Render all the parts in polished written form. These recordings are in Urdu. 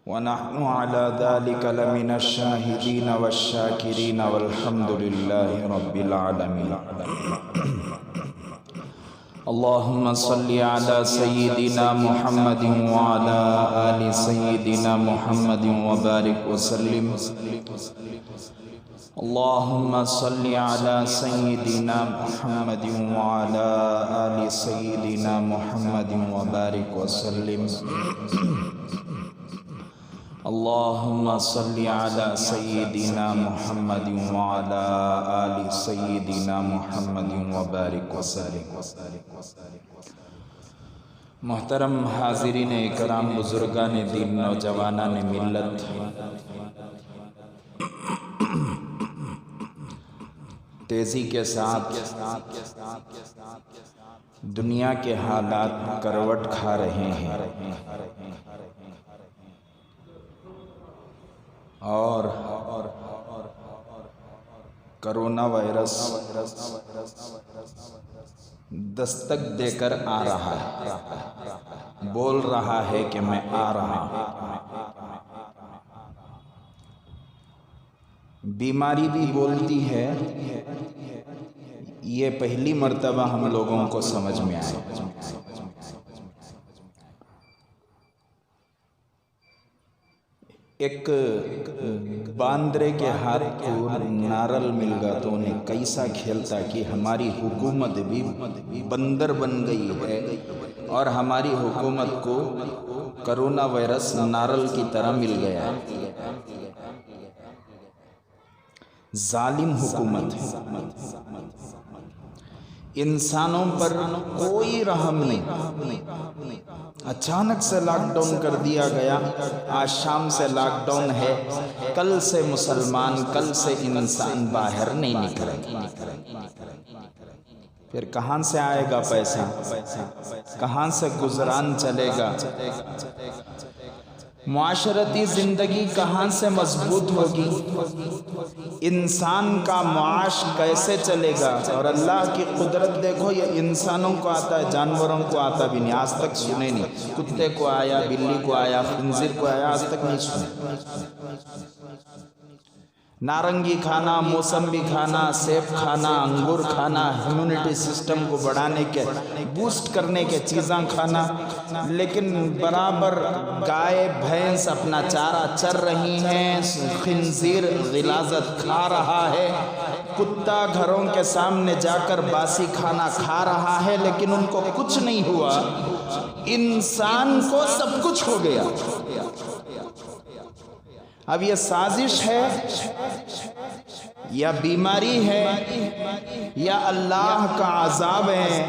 ونحن على ذلك لمن الشاهدين والشاكرين والحمد لله رب العالمين. اللهم صل على سيدنا محمد وعلى آل سيدنا محمد وبارك وسلم. اللهم صل على سيدنا محمد وعلى آل سيدنا محمد وبارك وسلم. اللهم صل على سيدنا محمد وعلى آل سيدنا محمد وبارك وسلم. محترم حاضرین اکرام، بزرگان دین، نوجوانان ملت، تیزی کے ساتھ دنیا کے حالات کروٹ کھا رہے ہیں اور کرونا وائرس دستک دے کر آ رہا ہے، بول رہا ہے کہ میں آ رہا ہوں. بیماری بھی بولتی ہے. یہ پہلی مرتبہ ہم لوگوں کو سمجھ میں آئے. ایک باندرے کے ہاتھ کو نارل مل گا تو انہیں کیسا کھیلتا کہ ہماری حکومت بھی بندر بن گئی ہے اور ہماری حکومت کو کرونا وائرس نارل کی طرح مل گیا ہے. ظالم حکومت ہے. انسانوں پر کوئی رحم نہیں. اچانک سے لاک ڈاؤن کر دیا گیا. آج شام سے لاک ڈاؤن ہے، کل سے مسلمان، کل سے انسان باہر نہیں نکلے. پھر کہاں سے آئے گا پیسہ؟ کہاں سے گزران چلے گا؟ معاشرتی زندگی کہاں سے مضبوط ہوگی؟ انسان کا معاش کیسے چلے گا؟ اور اللہ کی قدرت دیکھو، یہ انسانوں کو آتا ہے، جانوروں کو آتا بھی نہیں. آج تک سنے نہیں. کتے کو آیا، بلی کو آیا، خنزیر کو آیا، آج تک نہیں سنے. نارنگی کھانا، موسمبی کھانا، سیب کھانا، انگور کھانا، ہیومنٹی سسٹم کو بڑھانے کے، بوسٹ کرنے کے چیزاں کھانا، لیکن برابر گائے بھینس اپنا چارہ چر رہی ہیں. خنزیر غلاظت کھا رہا ہے. کتا گھروں کے سامنے جا کر باسی کھانا کھا رہا ہے، لیکن ان کو کچھ نہیں ہوا. انسان کو سب کچھ ہو گیا. اب یہ سازش ہے یا بیماری ہے یا اللہ کا عذاب ہے،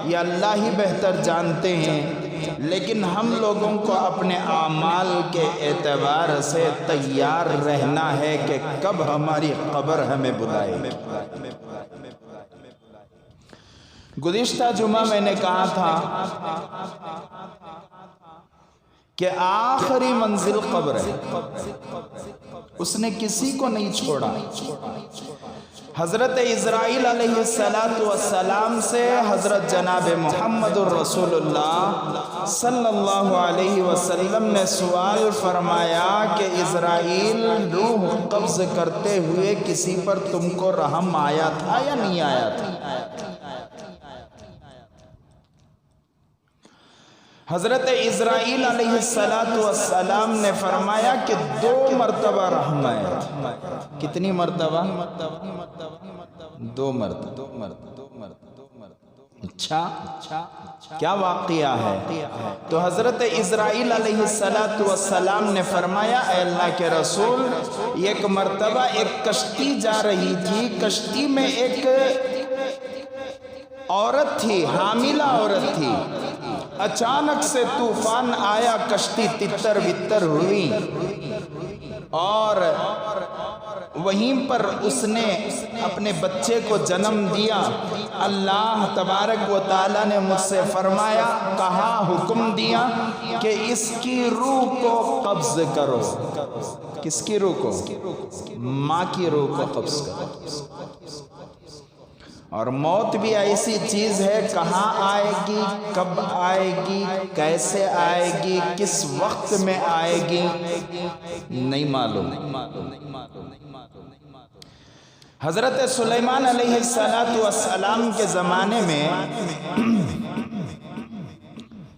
یا اللہ ہی بہتر جانتے ہیں. لیکن ہم لوگوں کو اپنے اعمال کے اعتبار سے تیار رہنا ہے کہ کب ہماری قبر ہمیں بلائے. گزشتہ جمعہ میں نے کہا تھا کہ آخری منزل قبر ہے. اس نے کسی کو نہیں چھوڑا. حضرت اسرائیل علیہ السلام سے حضرت جناب محمد الرسول اللہ صلی اللہ علیہ وسلم نے سوال فرمایا کہ اسرائیل، روح قبض کرتے ہوئے کسی پر تم کو رحم آیا تھا یا نہیں آیا تھا؟ حضرت اسرائیل علیہ السلام نے فرمایا کہ 2 مرتبہ رحم آیا. کتنی مرتبہ؟ 2 مرتبہ. اچھا، کیا واقعہ ہے؟ تو حضرت اسرائیل علیہ السلام نے فرمایا، اے اللہ کے رسول، ایک مرتبہ ایک کشتی جا رہی تھی. کشتی میں ایک عورت تھی، حاملہ عورت تھی. اچانک سے طوفان آیا، کشتی تتر بتر ہوئی اور وہیں پر اس نے اپنے بچے کو جنم دیا. اللہ تبارک و تعالیٰ نے مجھ سے فرمایا، کہا، حکم دیا کہ اس کی روح کو قبض کرو. کس کی روح کو؟ ماں کی روح کو قبض کرو. اور موت بھی ایسی چیز ہے، کہاں آئے گی، کب آئے گی، کیسے آئے گی، کس وقت میں آئے گی، نہیں معلوم۔ حضرت سلیمان علیہ السلام کے زمانے میں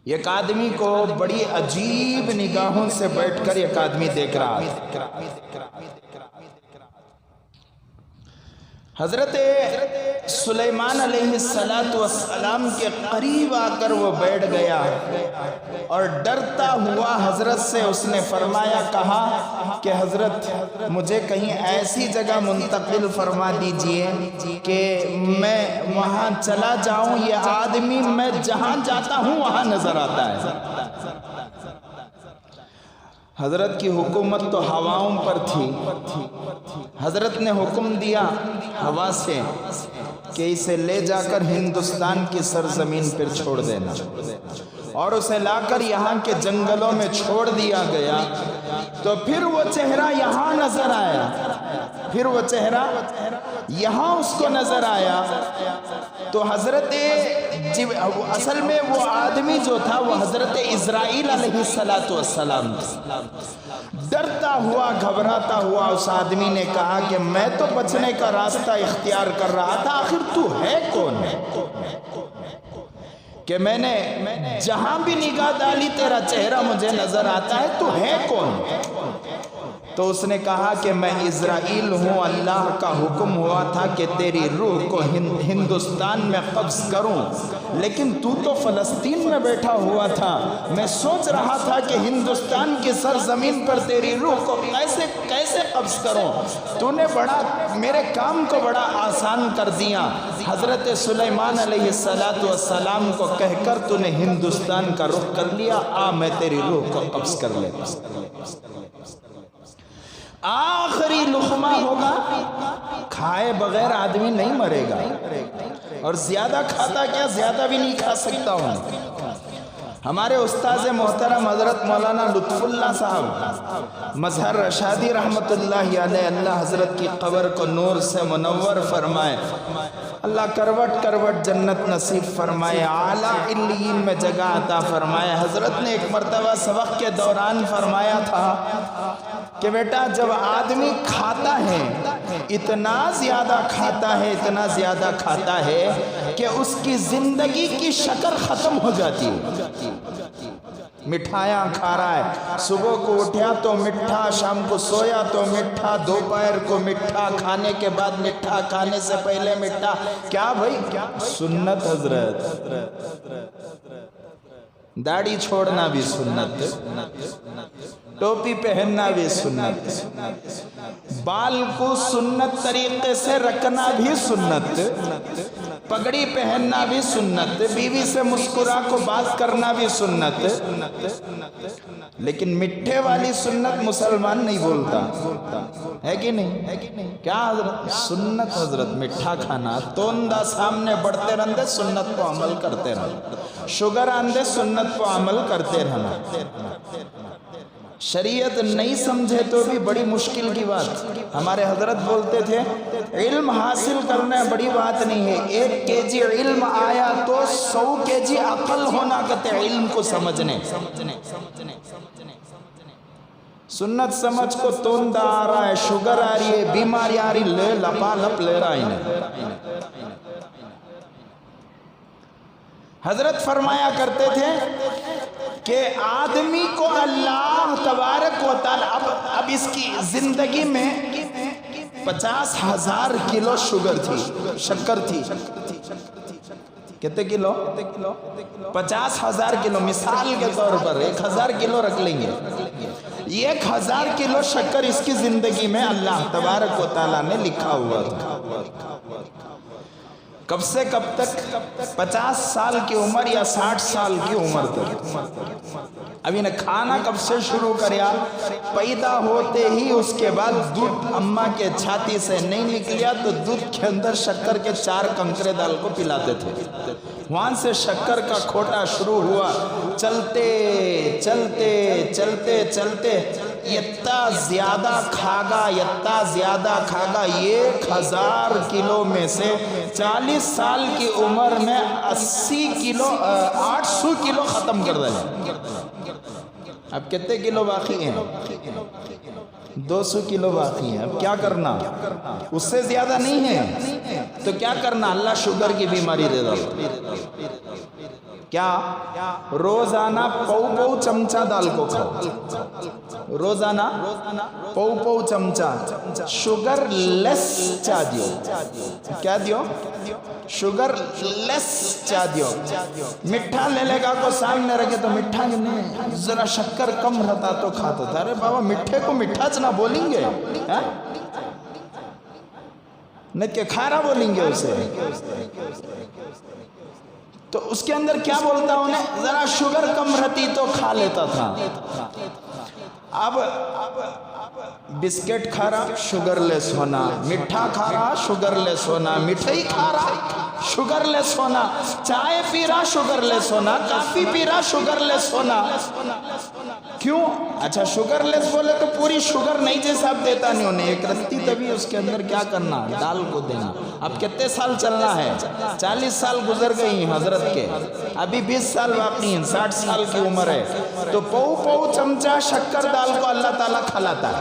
ایک آدمی کو بڑی عجیب نگاہوں سے بیٹھ کر ایک آدمی دیکھ رہا ہے۔ حضرت سلیمان علیہ السلام کے قریب آ کر وہ بیٹھ گیا اور ڈرتا ہوا حضرت سے اس نے فرمایا، کہا کہ حضرت مجھے کہیں ایسی جگہ منتقل فرما دیجئے کہ میں وہاں چلا جاؤں، یہ آدمی میں جہاں جاتا ہوں وہاں نظر آتا ہے۔ حضرت کی حکومت تو ہواؤں پر تھی۔ حضرت نے حکم دیا ہوا سے کہ اسے لے جا کر ہندوستان کی سرزمین پر چھوڑ دینا، اور اسے لا کر یہاں کے جنگلوں میں چھوڑ دیا گیا۔ تو پھر وہ چہرہ یہاں نظر آیا، پھر وہ چہرہ یہاں اس کو نظر آیا۔ تو حضرت اصل میں وہ آدمی جو تھا وہ حضرت اسرائیل علیہ السلام تھا۔ ڈرتا ہوا گھبراتا ہوا اس آدمی نے کہا کہ میں تو بچنے کا راستہ اختیار کر رہا تھا، آخر تو ہے کون ہے کہ میں نے جہاں بھی نگاہ ڈالی تیرا چہرہ مجھے نظر آتا ہے، تو ہے کون؟ تو اس نے کہا کہ میں اسرائیل ہوں، اللہ کا حکم ہوا تھا کہ تیری روح کو ہندوستان میں قبض کروں، لیکن تو تو فلسطین میں بیٹھا ہوا تھا۔ میں سوچ رہا تھا کہ ہندوستان کی سرزمین پر تیری روح کو کیسے قبض کروں، تو نے میرے کام کو بڑا آسان کر دیا۔ حضرت سلیمان علیہ السلام کو کہہ کر تو نے ہندوستان کا رخ کر لیا، آ میں تیری روح کو قبض کر لیتا۔ آخری لقمہ ہوگا، کھائے بغیر آدمی نہیں مرے گا، اور زیادہ کھاتا کیا، زیادہ بھی نہیں کھا سکتا ہوں۔ ہمارے استاذ محترم حضرت مولانا لطف اللہ صاحب مظہر رشادی رحمت اللہ علیہ، اللہ حضرت کی قبر کو نور سے منور فرمائے، اللہ کروٹ کروٹ جنت نصیب فرمائے، اعلیٰ علیین میں جگہ عطا فرمائے۔ حضرت نے ایک مرتبہ سبق کے دوران فرمایا تھا کہ بیٹا جب آدمی کھاتا ہے اتنا زیادہ کھاتا ہے، اتنا زیادہ کھاتا ہے کہ اس کی زندگی کی شکر ختم ہو جاتی ہے۔ مٹھائیاں کھا رہا ہے، صبح کو اٹھیا تو مٹھا، شام کو سویا تو مٹھا، دوپہر کو مٹھا، کھانے کے بعد مٹھا، کھانے سے پہلے مٹھا۔ کیا بھائی؟ سنت حضرت، داڑھی چھوڑنا بھی سنت، ٹوپی پہننا بھی سنت، بال کو سنت طریقے سے رکھنا بھی سنت، پگڑی پہننا بھی سنت، بیوی سے مسکرا کو بات کرنا بھی سنت، لیکن مٹھے والی سنت مسلمان نہیں بولتا ہے کہ نہیں؟ کیا حضرت؟ سنت حضرت مٹھا کھانا، توندہ سامنے بڑھتے رہندے سنت کو عمل کرتے رہنا، شوگر آندے سنت کو عمل کرتے رہنا۔ شریعت نہیں سمجھے تو بھی بڑی مشکل کی بات۔ ہمارے حضرت بولتے تھے علم حاصل کرنا بڑی بات نہیں ہے، 1 kg علم آیا تو 100 kg عقل ہونا کہتے علم کو سمجھنے۔ سنت سمجھ کو توندہ آ رہا ہے، شوگر آ رہی ہے، بیماری آ رہی، لے لپا لپ لے رہا ہے۔ حضرت فرمایا کرتے تھے کہ آدمی کو اللہ تبارک و تعالی اب اس کی زندگی میں 50,000 کلو شوگر تھی، شکر تھی۔ کتنے کلو؟ 50,000 کلو، مثال کے طور پر 1,000 کلو رکھ لیں گے۔ 1,000 کلو شکر اس کی زندگی میں اللہ تبارک و تعالی نے لکھا ہوا تھا۔ کب سے کب تک؟ 50 سال کی عمر یا 60 سال کی عمر تک۔ اب انہیں کھانا کب سے شروع کریا؟ پیدا ہوتے ہی اس کے بعد دودھ اماں کے چھاتی سے نہیں نکلیا تو دودھ کے اندر شکر کے 4 کنکرے ڈال کو پلاتے تھے۔ وہاں سے شکر کا کھوٹا شروع ہوا، چلتے چلتے چلتے چلتے اتنا زیادہ کھاگا، اتنا زیادہ کھاگا، 1000 کلو میں سے 40 سال کی عمر میں 80 کلو 800 کلو ختم کر دیا۔ اب کتنے کلو باقی ہیں؟ 200 کلو باقی ہیں۔ اب کیا کرنا؟ اس سے زیادہ نہیں ہے تو کیا کرنا؟ اللہ شوگر کی بیماری دے دو۔ کیا؟ روزانہ پو چمچہ دال کو کھاؤ، روزانہ پو چمچہ شوگر لیس چاہ دیو۔ کیا دیو؟ شوگر لیس چاہ دیو۔ مٹھا لے لے گا کو سامنے رکھے تو مٹھا نہیں، ذرا شکر کم رہتا تو کھاتا تھا۔ ارے بابا مٹھے کو مٹھا چنا بولیں گے، نہیں کہ کھارا بولیں گے اسے؟ تو اس کے اندر کیا بولتا انہیں؟ ذرا شوگر کم رہتی تو کھا لیتا تھا۔ اب بسکٹ کھا رہا، شوگر لیس ہونا، مٹھا کھا رہا، شوگر لیس ہونا، مٹھائی کھا رہا، شوگر لیس ہونا، چائے پی رہا، شوگر لیس ہونا، کافی پی رہا، شوگر لیس ہونا۔ کیوں؟ اچھا شوگر لیس بولے تو پوری شوگر نہیں جیسا اب دیتا نہیں انہیں، ایک رتی تبھی اس کے اندر کیا کرنا؟ ڈال کو دینا۔ اب کتنے سال چلنا ہے؟ 40 سال گزر گئی ہیں حضرت کے، ابھی 20 سال باقی ہیں، 60 سال کی عمر ہے۔ تو پو چمچہ شکر دال کو اللہ تعالیٰ کھلاتا ہے۔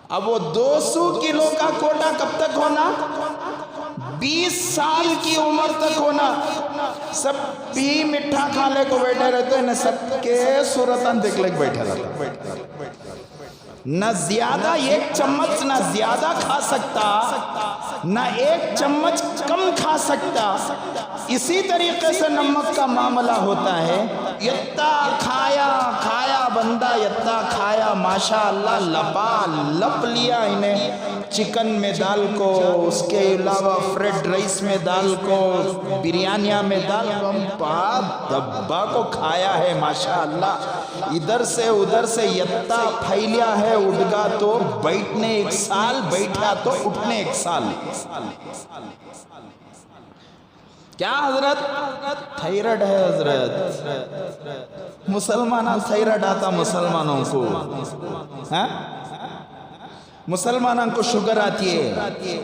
اب وہ 200 کلو کا کوٹا کب تک ہونا؟ 20 سال کی عمر تک ہونا۔ سب بھی مٹھا کھانے کو بیٹھے رہتے ہیں، سب کے صورتاً دیکھ لے بیٹھے رہتے ہیں، نہ زیادہ 1 چمچ نہ زیادہ کھا سکتا، نہ 1 چمچ کم کھا سکتا۔ اسی طریقے سے نمک کا معاملہ ہوتا ہے، اتنا کھایا کھایا بندہ، اتنا کھایا ماشاءاللہ، لپا لپ لیا انہیں، چکن میں دال کو، اس کے علاوہ فریڈ رائس میں دال کو، بریانیاں میں دال کو، پاک دبا کو کھایا ہے ماشاءاللہ۔ ادھر سے ادھر سے اتنا پھیلیا ہے، اٹھگا تو بیٹھنے 1 سال، بیٹھا تو اٹھنے 1 سال۔ کیا حضرت؟ تھائرائیڈ ہے حضرت۔ مسلمانوں تھائرائیڈ آتا مسلمانوں کو، مسلمانوں کو شوگر آتی ہے،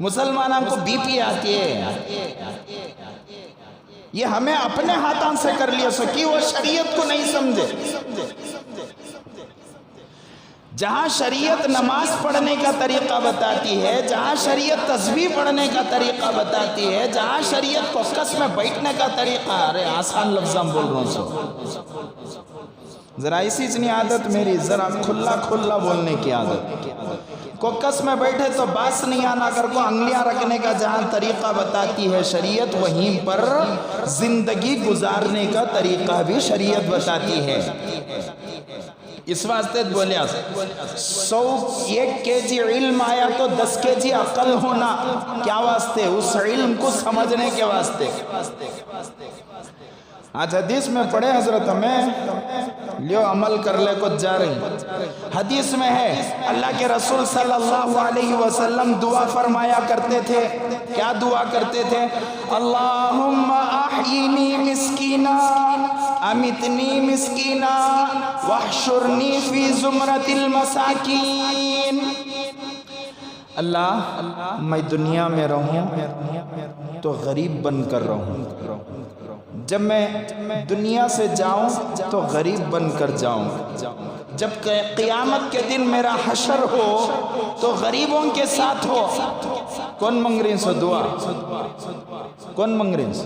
مسلمانوں کو بی پی آتی ہے۔ یہ ہمیں اپنے ہاتھوں سے کر لیا سکی، وہ شریعت کو نہیں سمجھے۔ جہاں شریعت نماز پڑھنے کا طریقہ بتاتی ہے، جہاں شریعت تسبیح پڑھنے کا طریقہ بتاتی ہے، جہاں شریعت کوکس میں بیٹھنے کا طریقہ، ارے آسان لفظاں بول رہا ہوں سو، ذرا اسی اتنی عادت میری، ذرا کھلا کھلا بولنے کی عادت۔ کوکس میں بیٹھے تو باس نہیں آنا کر کو انگلیاں رکھنے کا جہاں طریقہ بتاتی ہے شریعت، وہیں پر زندگی گزارنے کا طریقہ بھی شریعت بتاتی ہے۔ اس واسطے بولے 100 کیجی علم آیا تو 10 کیجی عقل ہونا، کیا واسطے؟ اس علم کو سمجھنے کے واسطے۔ آج حدیث میں پڑھے حضرت، ہمیں لیو عمل کر لے کچھ جا رہی۔ حدیث میں ہے اللہ کے رسول صلی اللہ علیہ وسلم دعا فرمایا کرتے تھے، کیا دعا کرتے تھے؟ اللہم احیینی مسکینا امیتنی مسکینا واحشرنی فی زمرۃ المساکین۔ اللہ میں دنیا میں رہوں تو غریب بن کر رہوں، جب میں دنیا سے جاؤں تو غریب بن کر جاؤں، جب قیامت کے دن میرا حشر ہو تو غریبوں کے ساتھ ہو۔ کون منگ رہی سو دعا؟ کون منگ رہی سو؟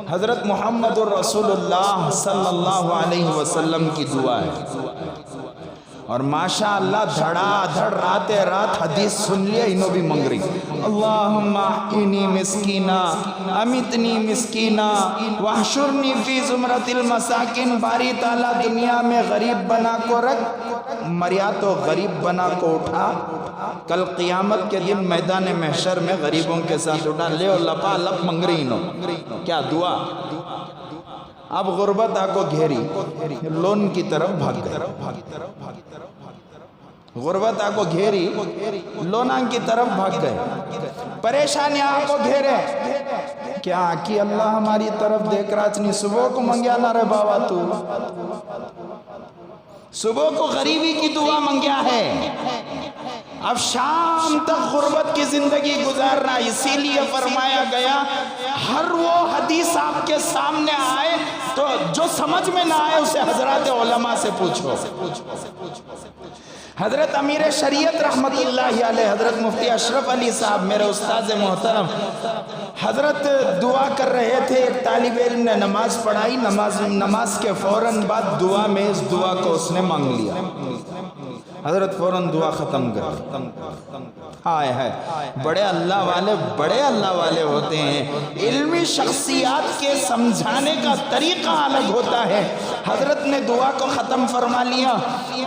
حضرت محمد الرسول اللہ صلی اللہ علیہ وسلم کی دعا ہے، اور ماشاءاللہ دھڑا دھڑ راتے رات حدیث سن لیا، انہوں بھی منگ رہی۔ اللہم احیینی مسکینا امیتنی مسکینا واحشرنی فی زمرۃ المساکین۔ باری تعالیٰ دنیا میں غریب بنا کو رکھ، مریا تو غریب بنا کو اٹھا، کل قیامت کے دن میدان محشر میں غریبوں کے ساتھ اٹھا لے۔ اور لپا لپ منگ رہی انہوں، کیا دعا؟ اب غربت آ کو گھیری، لون کی طرف بھاگ گئے۔ غربت آپ کو گھیری، لونانگ کی طرف بھاگ گئے، پریشانیاں آپ کو گھیرے، کیا کی اللہ ہماری طرف دیکھ رہا چنی صبح کو منگیا نہ رہے بابا تو، صبح کو غریبی کی دعا منگیا ہے، اب شام تک غربت کی زندگی گزارنا، اسی لیے فرمایا گیا ہر وہ حدیث آپ کے سامنے آئے تو جو سمجھ میں نہ آئے اسے حضرات علماء سے پوچھو۔ حضرت امیر شریعت رحمت اللہ علیہ حضرت مفتی اشرف علی صاحب میرے استاذ محترم، حضرت دعا کر رہے تھے، ایک طالب علم نے نماز پڑھائی، نماز کے فوراً بعد دعا میں اس دعا کو اس نے مانگ لیا، حضرت فوراً دعا ختم کر، ہائے ہائے، بڑے اللہ والے ہوتے ہیں، علمی شخصیات کے سمجھانے کا طریقہ الگ ہوتا ہے۔ حضرت نے دعا کو ختم فرما لیا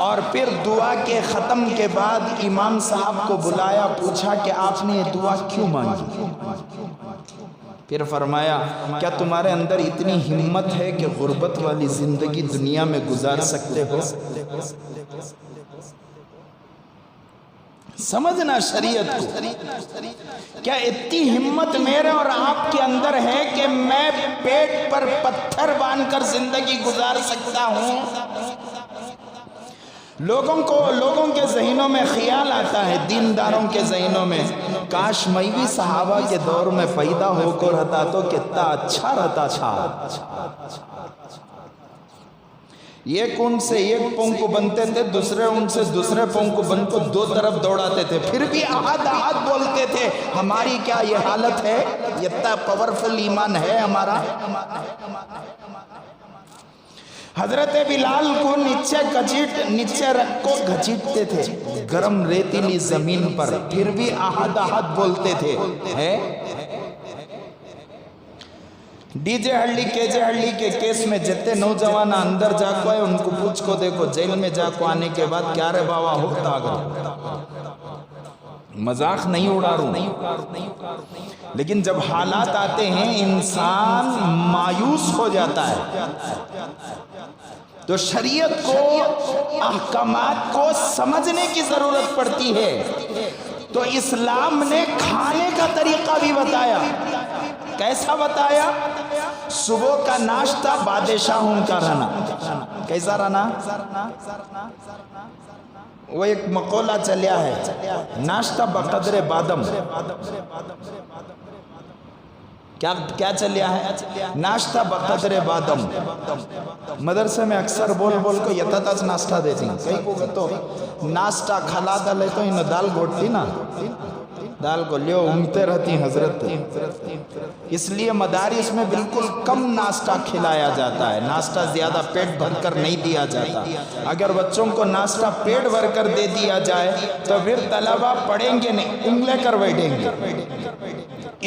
اور پھر دعا کے ختم کے بعد امام صاحب کو بلایا، پوچھا کہ آپ نے یہ دعا کیوں مانگی؟ پھر فرمایا کیا تمہارے اندر اتنی ہمت ہے کہ غربت والی زندگی دنیا میں گزار سکتے ہو؟ سمجھنا شریعت کو، کیا اتنی ہمت میرے اور آپ کے اندر ہے کہ میں پیٹ پر پتھر باندھ کر زندگی گزار سکتا ہوں؟ لوگوں کے ذہنوں میں خیال آتا ہے، دینداروں کے ذہنوں میں، کاش میں بھی صحابہ کے دور میں پیدا ہو کر رہتا تو کتنا اچھا رہتا تھا۔ ایک ان سے ایک پاؤں کو بنتے تھے، دوسرے ان سے دوسرے پاؤں کو بن کو دو طرف دوڑاتے تھے، پھر بھی احد بولتے تھے، ہماری کیا یہ حالت ہے؟ اتنا پاورفل ایمان ہے ہمارا۔ حضرت بلال کو نیچے رکھ کو گھچیٹتے تھے گرم ریتیلی زمین پر، پھر بھی احد بولتے تھے۔ ڈی جے ہڑی کے جے ہڑی کے کیس میں جتے نوجوان اندر جا کو آئے ان کو پوچھ کو دیکھو، جیل میں جا کو آنے کے بعد کیا رے باوا ہوتا اگر مذاق نہیں اڑا رہا ہوں، لیکن جب حالات آتے ہیں انسان مایوس ہو جاتا ہے، تو شریعت کو احکامات کو سمجھنے کی ضرورت پڑتی ہے۔ تو اسلام نے کھانے کا طریقہ بھی بتایا، کیسا بتایا؟ صبح کا ناشتہ بادشاہوں کا رہنا، کیسا رہنا؟ وہ ایک مقولہ چلیا ہے، ناشتہ بقدر بادم، کیا چلیا ہے؟ ناشتہ بقدر بادم۔ مدرسے میں اکثر بول کو یتتاز ناشتہ دیتی ہیں، کئی کو تو ناشتہ کھلا دلے تو انہیں دال گھوٹتی نا، دال کو لیو امتے رہتی حضرت، اس لیے مدارس میں بالکل کم ناشتہ کھلایا جاتا ہے، ناشتہ زیادہ پیٹ بھر کر نہیں دیا جاتا۔ اگر بچوں کو ناشتہ پیٹ بھر کر دے دیا جائے تو پھر طلبہ پڑھیں گے نہیں، انگلے کر بیٹھیں گے،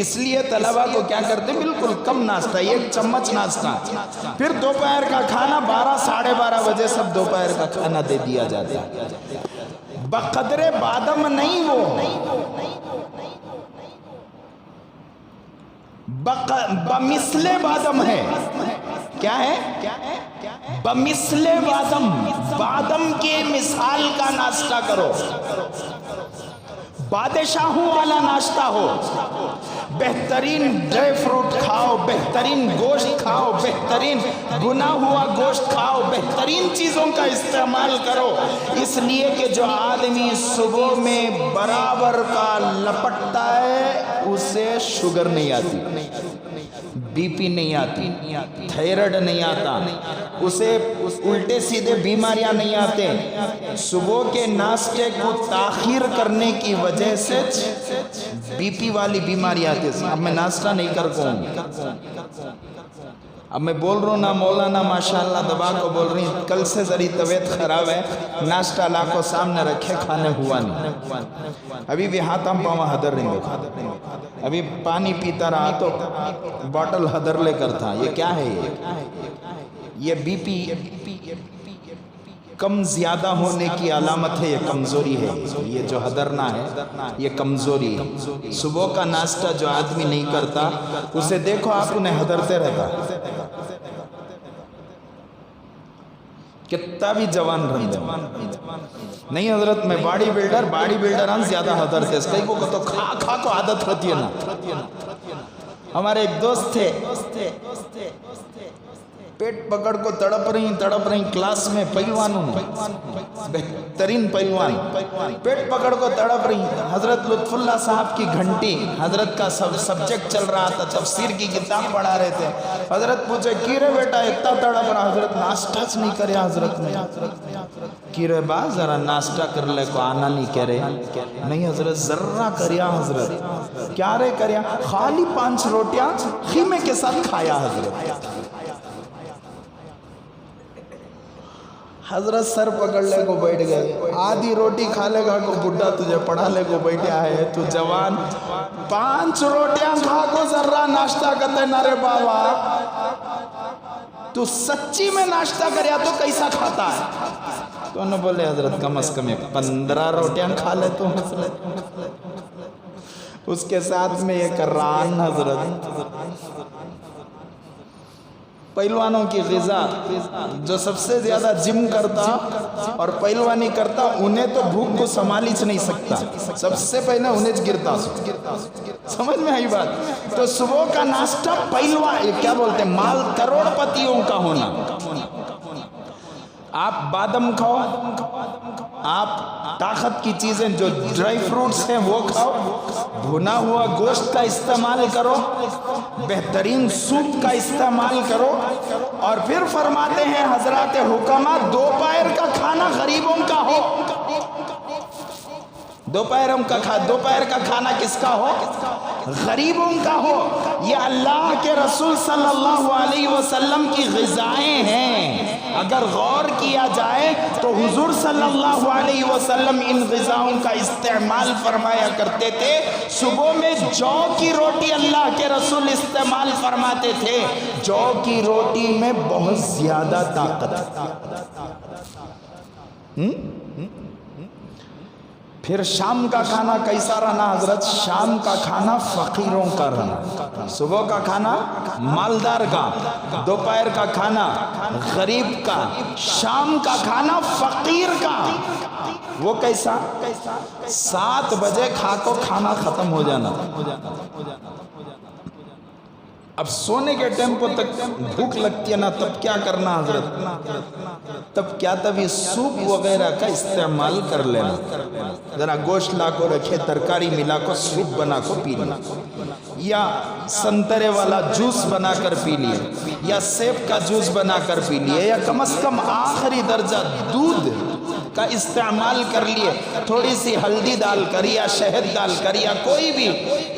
اس لیے طلبہ کو کیا کرتے ہیں؟ بالکل کم ناشتہ، ایک چمچ ناشتہ، پھر دوپہر کا کھانا 12 ساڑھے 12 بجے سب دوپہر کا کھانا دے دیا جاتا ہے۔ بقدر بادم نہیں، وہ بمثل بادم ہے۔ کیا ہے؟ بمثل بادم، بادم کے مثال کا ناشتہ کرو، بادشاہوں والا ناشتہ ہو، بہترین ڈرائی فروٹ کھاؤ، بہترین گوشت کھاؤ، بہترین بنا ہوا گوشت کھاؤ، بہترین چیزوں کا استعمال کرو، اس لیے کہ جو آدمی صبح میں برابر کا لپٹتا ہے اسے شوگر نہیں آتی، بی پی نہیں آتی، تھائرائیڈ نہیں آتا، اسے الٹے سیدھے بیماریاں نہیں آتے۔ صبح کے ناشتے کو تاخیر کرنے کی وجہ سے بی پی والی بیماری آتی ہے۔ اب میں ناشتہ نہیں کر پاؤں، اب میں بول رہا ہوں نا مولانا ماشاءاللہ دبا کو بول رہی ہیں، کل سے ذری طبیعت خراب ہے، ناشتہ لا کو سامنے رکھے، کھانے ہوا نہیں، ابھی بھی ہاتھ ہم پاؤں حدر نہیں دیکھا، ابھی پانی پیتا رہا تو باٹل حدر لے کر تھا۔ یہ کیا ہے؟ یہ بی پی کم زیادہ ہونے کی علامت ہے، یہ کمزوری ہے، یہ جو حدرنا ہے یہ کمزوری ہے۔ صبح کا ناشتہ جو آدمی نہیں کرتا اسے دیکھو آپ انہیں حدرتے رہتا، کتنا بھی جوان رہن دے نہیں حضرت میں باڈی بلڈر زیادہ حضرت ہے اس کئی کو تو کھا کو عادت ہوتی ہے نا. ہمارے ایک دوست تھے پیٹ پکڑ کو تڑپ رہی کلاس میں پہلوانوں نے بہترین پہلوان پیٹ پکڑ کو تڑپ رہی. حضرت لطف اللہ صاحب کی گھنٹی حضرت کا سبجیکٹ چل رہا تھا تفسیر کی کتاب پڑھا رہے تھے. حضرت پوچھے کی رے بیٹا اتنا تڑپ رہا. حضرت ناشتہ نہیں کرے. حضرت نے کی رے با ذرا ناشتہ کر لے کو آنا نہیں کہہ رہے. نہیں حضرت ذرہ کریا. حضرت کیا رے کریا خالی 5 روٹیاں خیمے کے ساتھ کھایا. حضرت سر پکڑ لے کو بیٹھ گئے. آدھی روٹی کھا لے گا کو بڈھا تجھے پڑھا لے کو بیٹھا ہے تو جوان 5 روٹیاں کھا کو ذرہ ناشتہ کرتے نہ رے بابا. تو سچی میں ناشتہ کریا تو کیسا کھاتا ہے؟ تو انہوں بولے حضرت کم از کم 15 روٹیاں کھا لے تو اس کے ساتھ میں یہ کران. حضرت پہلوانوں کی غذا جو سب سے زیادہ جم کرتا اور پہلوانی کرتا انہیں تو بھوک کو سنبھالیچ نہیں سکتا. سب سے پہلے انہیں گرتا. سمجھ میں آئی بات؟ تو صبح کا ناشتہ پہلوان کیا بولتے ہیں مال کروڑ پتیوں کا ہونا. آپ بادم کھاؤ, آپ طاقت کی چیزیں جو ڈرائی فروٹس ہیں وہ کھاؤ, بھنا ہوا گوشت کا استعمال کرو, بہترین سوپ کا استعمال کرو. اور پھر فرماتے ہیں حضرات حکماء دوپہر کا کھانا غریبوں کا ہو. دوپہر کا کھانا کس کا ہو؟ غریبوں کا ہو. یہ اللہ کے رسول صلی اللہ علیہ وسلم کی غذائیں ہیں. اگر غور کیا جائے تو حضور صلی اللہ علیہ وسلم ان غذاؤں کا استعمال فرمایا کرتے تھے. صبح میں جو کی روٹی اللہ کے رسول استعمال فرماتے تھے. جو کی روٹی میں بہت زیادہ طاقت. پھر شام کا کھانا کیسا رہنا حضرت؟ شام کا کھانا فقیروں کا رہنا. صبح کا کھانا مالدار کا, دوپہر کا کھانا غریب کا, شام کا کھانا فقیر کا. وہ کیسا؟ 7 بجے کھا کو کھانا ختم ہو جانا. اب سونے کے ٹیمپو تک بھوک لگتی ہے نا, تب کیا کرنا حضرت؟ تب سوپ وغیرہ کا استعمال کر لینا. ذرا گوشت لا کو رکھے, ترکاری ملا کو سوپ بنا کو پی لینا, یا سنترے والا جوس بنا کر پی لیے, یا سیب کا جوس بنا کر پی لیے, یا کم از کم آخری درجہ دودھ کا استعمال کر لیے. تھوڑی سی ہلدی ڈال کر یا شہد ڈال کر یا کوئی بھی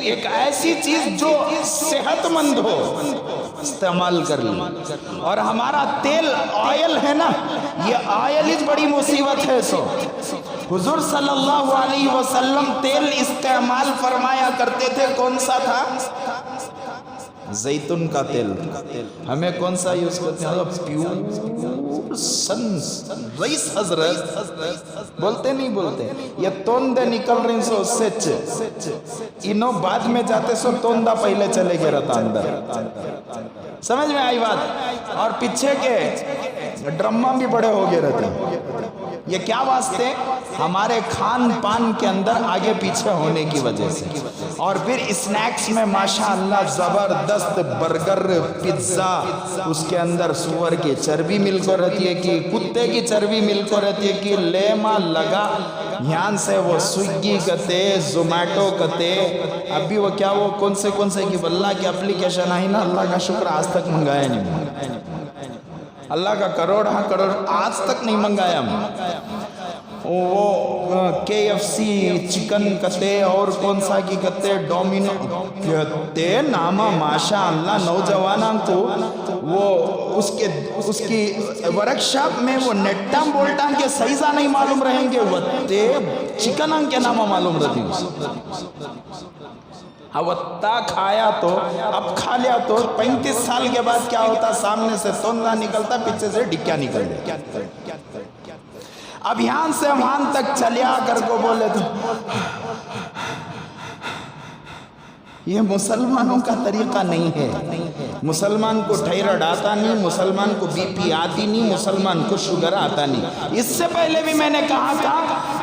ایک ایسی چیز جو صحت مند ہو استعمال کر لی. اور ہمارا تیل آئل ہے نا, یہ آئل ہی بڑی مصیبت ہے. سو حضور صلی اللہ علیہ وسلم تیل استعمال فرمایا کرتے تھے. کون سا تھا؟ زیتون کا تیل. ہمیں کون سا یوز کرتے ہیں؟ پیور سنس رئیس حضرت بولتے نہیں بولتے. یہ توندے نکل رہی سو سچ انہوں بعد میں جاتے سو توندہ پہلے چلے گئے رہتا اندر. سمجھ میں آئی بات؟ اور پیچھے کے ڈرمہ بھی بڑے ہو گئے رہتے. یہ کیا واسطے؟ ہمارے کھان پان کے اندر آگے پیچھے ہونے کی وجہ سے. اور پھر اسنیکس میں ماشاءاللہ زبردست برگر, پیزا, اس کے اندر سور کی چربی مل کو رہتی ہے کہ کتے کی چربی مل کو رہتی ہے کہ لیما لگا یہاں سے وہ سویگی کتے, زومیٹو کتے. ابھی وہ کیا وہ کون سے کی اللہ کی اپلیکیشن آئی نا, اللہ کا شکر آج تک منگایا نہیں. اللہ کا کروڑ آج تک نہیں منگایا. وہ KFC چکن کتے اور کون سا کی کتے ڈومینو کتے نامہ ماشاءاللہ. نوجوانوں کو وہ اس کی ورکشاپ میں وہ نیٹاں بولٹاں کے صحیحہ نہیں معلوم رہیں گے, وہ تے چکناں کے نامہ معلوم رہتی. اوتا کھایا تو اب کھا لیا تو 35 سال کے بعد کیا ہوتا؟ سامنے سے توندہ نکلتا, پیچھے سے ڈکیا نکل جائے. اب یہاں سے وہاں تک چلیا کر کو بولے تو یہ مسلمانوں کا طریقہ نہیں ہے. مسلمان کو تھائرائیڈ آتا نہیں، مسلمان کو بی پی آتی نہیں، مسلمان کو شوگر آتا نہیں. اس سے پہلے بھی میں نے کہا تھا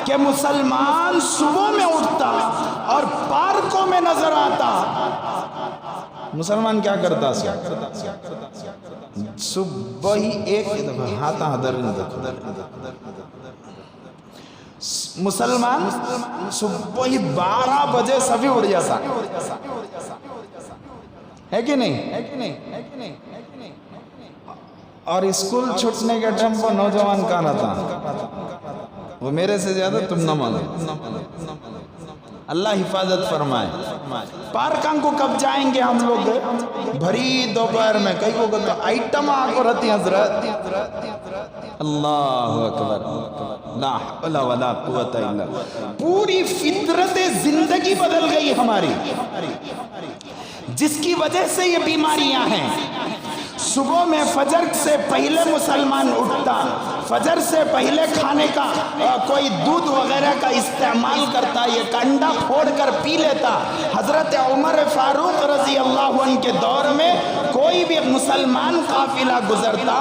کہ مسلمان صبح میں اٹھتا اور پارکوں میں نظر آتا. مسلمان کیا کرتا صبح ہی ایک ہاتھا حضر مسلمان صبح ہی 12 بجے سبھی اڑ جاتا ہے کہ نہیں؟ اور اسکول چھٹنے کے ٹائم پر نوجوان کہاں رہتا؟ وہ میرے سے زیادہ تم نہ مانو. اللہ حفاظت فرمائے. پارکاں کو کب جائیں گے ہم لوگ؟ بھری دوپہر میں. کئی کو کہتے ہیں آئٹم آکو رہتی حضرت. اللہ اکبر، لا حول ولا قوت الا. پوری فطرت زندگی بدل گئی ہماری، جس کی وجہ سے یہ بیماریاں ہیں. صبح میں فجر سے پہلے مسلمان اٹھتا، فجر سے پہلے کھانے کا کوئی دودھ وغیرہ کا استعمال کرتا، یہ انڈا پھوڑ کر پی لیتا. حضرت عمر فاروق رضی اللہ عنہ کے دور میں کوئی بھی مسلمان قافلہ گزرتا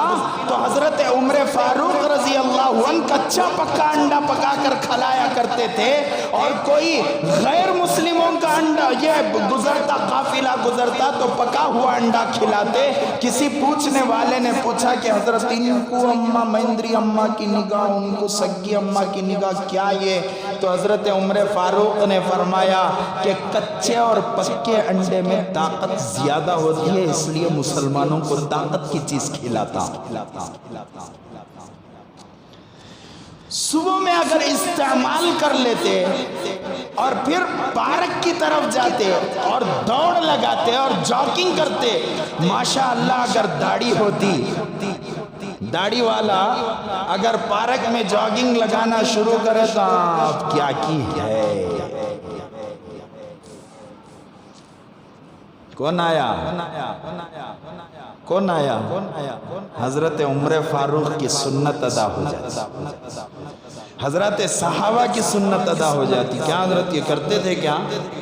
تو حضرت عمر فاروق رضی اللہ عنہ کچا پکا انڈا پکا کر کھلایا کرتے تھے. اور کوئی غیر مسلموں کا انڈا یہ گزرتا، قافلہ گزرتا تو پکا ہوا انڈا کھلاتے. کسی پوچھنے والے نے پوچھا کہ حضرت ان کو اماں مہندری اماں کی نگاہ، ان کو سگی اماں کی نگاہ کیا یہ؟ تو حضرت عمر فاروق نے فرمایا کہ کچے اور پکے انڈے میں طاقت زیادہ ہوتی ہے، اس لیے مسلمانوں کو طاقت کی چیز کھلاتا. صبح میں اگر استعمال کر لیتے اور پھر پارک کی طرف جاتے اور دوڑ لگاتے اور جاگنگ کرتے، ماشاءاللہ اگر داڑھی ہوتی، داڑھی والا اگر پارک میں جاگنگ لگانا شروع کرے تو آپ کیا کی ہے. کون آیا؟ حضرت عمر فاروق کی سنت ادا ہو جاتی، حضرت صحابہ کی سنت ادا ہو جاتی. کیا حضرت یہ کرتے تھے؟ کیا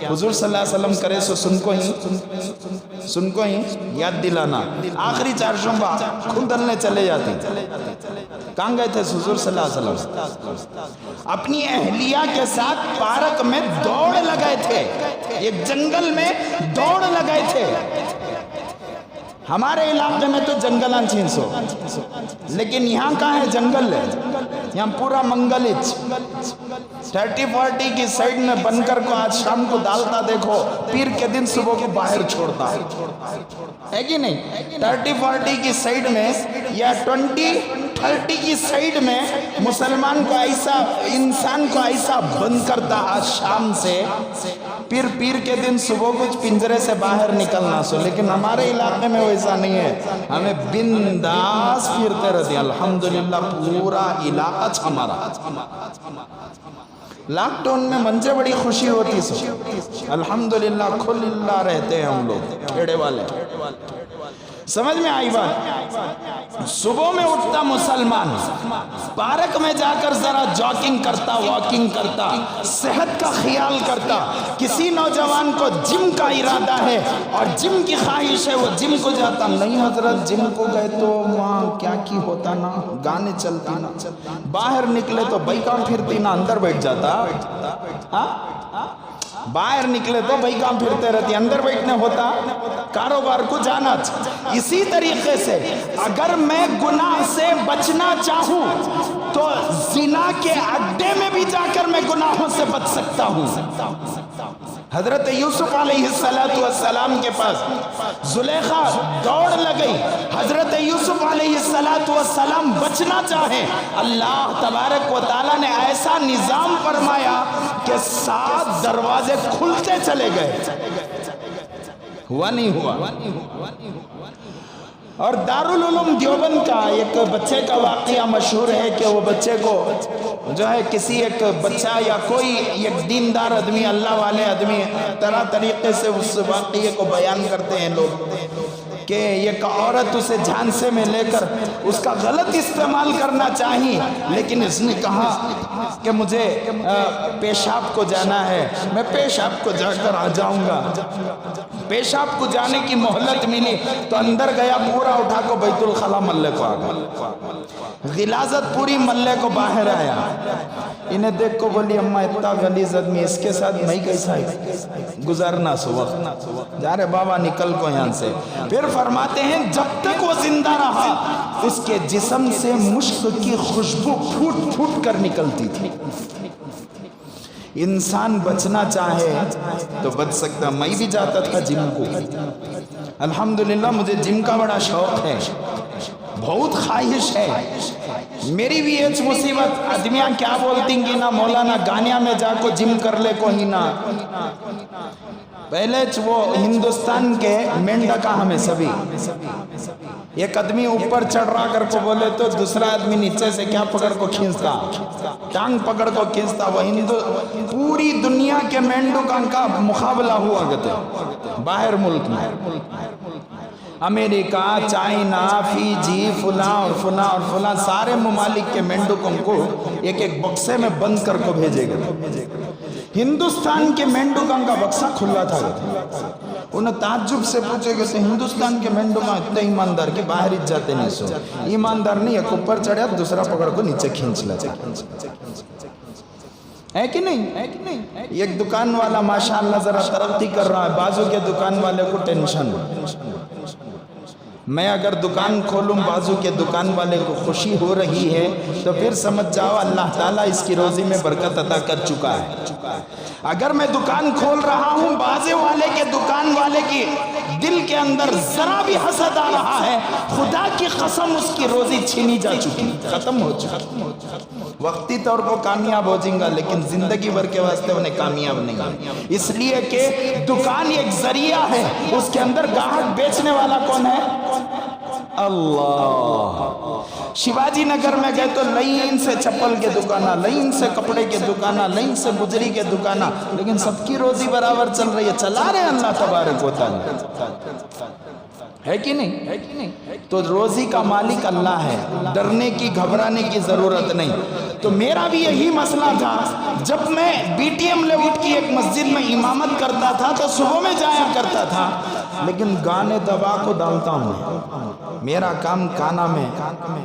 حضور صلی اللہ علیہ وسلم کرے سو سن کو ہی یاد دلانا. آخری چارشنبہ کھندلنے چلے جاتے. کہاں گئے تھے حضور صلی اللہ علیہ وسلم؟ اپنی اہلیہ کے ساتھ پارک میں دوڑ لگائے تھے، ایک جنگل میں دوڑ لگائے تھے. ہمارے علاقے میں تو جنگلان 300، لیکن یہاں کہاں ہے جنگل ہے؟ یہاں پورا منگلچ 30-40 کی سائیڈ میں بن کر کو آج شام کو ڈالتا. دیکھو پیر کے دن صبح کو باہر چھوڑتا ہے کہ نہیں؟ 30-40 کی سائیڈ میں یا 20-30 کی سائیڈ میں مسلمان کو ایسا، انسان کو ایسا بند کرتا آج شام سے، پیر کے دن صبح کچھ پنجرے سے باہر نکلنا سو. لیکن ہمارے علاقے میں ویسا نہیں ہے، ہمیں بنداس پھرتے رہتے ہیں. الحمدللہ پورا علاقہ ہمارا. لاک ڈاؤن میں منجے بڑی خوشی ہوتی سو، الحمدللہ کھلا رہتے ہیں ہم لوگ کھیڑے والے. سمجھ میں آئی بات؟ صبح میں اٹھتا مسلمان، پارک میں جا کر ذرا جاگنگ کرتا، واکنگ کرتا، صحت کا خیال کرتا. کسی نوجوان کو جم کا ارادہ ہے اور جم کی خواہش ہے، وہ جم کو جاتا. نہیں حضرت جم کو گئے تو وہاں کیا کی ہوتا نا، گانے چلتی نا. باہر نکلے تو بائکاں پھرتی نا، اندر بیٹھ جاتا. باہر نکلے تو بھائی کام پھرتے رہتی، اندر بیٹھنے ہوتا. کاروبار کو جانا. اسی طریقے سے اگر میں گناہ سے بچنا چاہوں تو زنا کے اڈے میں بھی جا کر میں گناہوں سے بچ سکتا ہوں. حضرت یوسف علیہ السلام کے پاس زلیخا دوڑ لگئی. حضرت یوسف علیہ السلام بچنا چاہے، اللہ تبارک و تعالیٰ نے ایسا نظام فرمایا کہ 7 دروازے کھلتے چلے گئے. ہوا نہیں ہوا. اور دارالعلوم دیوبند کا ایک بچے کا واقعہ مشہور ہے کہ وہ بچے کو جو ہے کسی ایک بچہ یا کوئی ایک دیندار آدمی، اللہ والے آدمی طرح طریقے سے اس واقعے کو بیان کرتے ہیں لوگ. کہ ایک عورت اسے جھانسے میں لے کر اس کا غلط استعمال کرنا چاہی، لیکن اس نے کہا کہ مجھے پیشاب کو جانا ہے، میں پیشاب کو جا کر آ جاؤں گا۔ پیشاب کو جانے کی مہلت ملی تو اندر گیا، پورا اٹھا کو بیت الخلا ملے کو آ گیا، غلاظت پوری ملے کو باہر آیا۔ انہیں دیکھ کو بولی اماں اتنا غلیظ آدمی، اس کے ساتھ میں کیسا گزارنا سو وقت، جا رہے بابا نکل کو یہاں سے۔ پھر فرماتے ہیں جب تک وہ زندہ رہا اس کے جسم سے مشک کی خوشبو پھوٹ پھوٹ کر نکلتی تھی۔ انسان بچنا چاہے تو بچ سکتا۔ میں بھی جاتا تھا جم کو، الحمدللہ مجھے جم کا بڑا شوق ہے، بہت خواہش ہے۔ میری بھی ایچ مصیبت، آدمیاں کیا بولتی گی نا مولانا گانیاں میں جا کو جم کر لے کو ہی نا۔ پہلے وہ ہندوستان کے مینڈکا ہمیں سبھی، ایک آدمی اوپر چڑھ رہا کر کو بولے تو دوسرا آدمی نیچے سے کیا پکڑ کو کھینچتا، ٹانگ پکڑ کو کھینچتا۔ وہ پوری دنیا کے مینڈکا کا مقابلہ ہوا کرتے باہر ملک میں، امریکہ، چائنا، فیجی، فلاں اور فلاں اور فلاں سارے ممالک کے مینڈکوں کو ایک ایک بکسے میں بند کر کو بھیجے گئے۔ ہندوستان کے مینڈکوں کا بکسہ کھلا تھا۔ انہیں تعجب سے پوچھے گئے تھے ہندوستان کے مینڈکاں اتنے ایماندار کہ باہر ہی جاتے نہیں سو، ایماندار نہیں، ایک اوپر چڑھیا دوسرا پکڑ کو نیچے کھینچ لیتے ہے کہ نہیں؟ ایک دکان والا ماشاءاللہ ذرا ترقی کر رہا ہے، بازو کے دکان والے کو ٹینشن، میں اگر دکان کھولوں بازو کے دکان والے کو خوشی ہو رہی ہے تو پھر سمجھ جاؤ اللہ تعالیٰ اس کی روزی میں برکت عطا کر چکا ہے۔ اگر میں دکان کھول رہا ہوں بازے والے کے دکان والے کی دل کے اندر ذرا بھی حسد آ رہا ہے، خدا کی قسم اس کی روزی چھینی جا چکی، ختم ہو چکی۔ وقتی طور پر کامیاب ہو جائیں گا لیکن زندگی بھر کے واسطے انہیں کامیاب نہیں، اس لیے کہ دکان ایک ذریعہ ہے، اس کے اندر گاہک بیچنے والا کون ہے؟ اللہ۔ شیواجی نگر میں گئے تو لائن سے چپل کے دکانہ، لائن سے کپڑے کے دکانہ، لائن سے گجری کے دکانہ، لیکن سب کی روزی برابر چل رہی ہے، چلا رہے اللہ تبارک و تعالی، ہے کہ نہیں؟ تو روزی کا مالک اللہ ہے، ڈرنے کی گھبرانے کی ضرورت نہیں۔ تو میرا بھی یہی مسئلہ تھا، جب میں بی ٹی ایم لیوٹ کی ایک مسجد میں امامت کرتا تھا تو صبح میں جایا کرتا تھا، لیکن گانے دبا کو ڈالتا ہوں، میرا کام کانا میں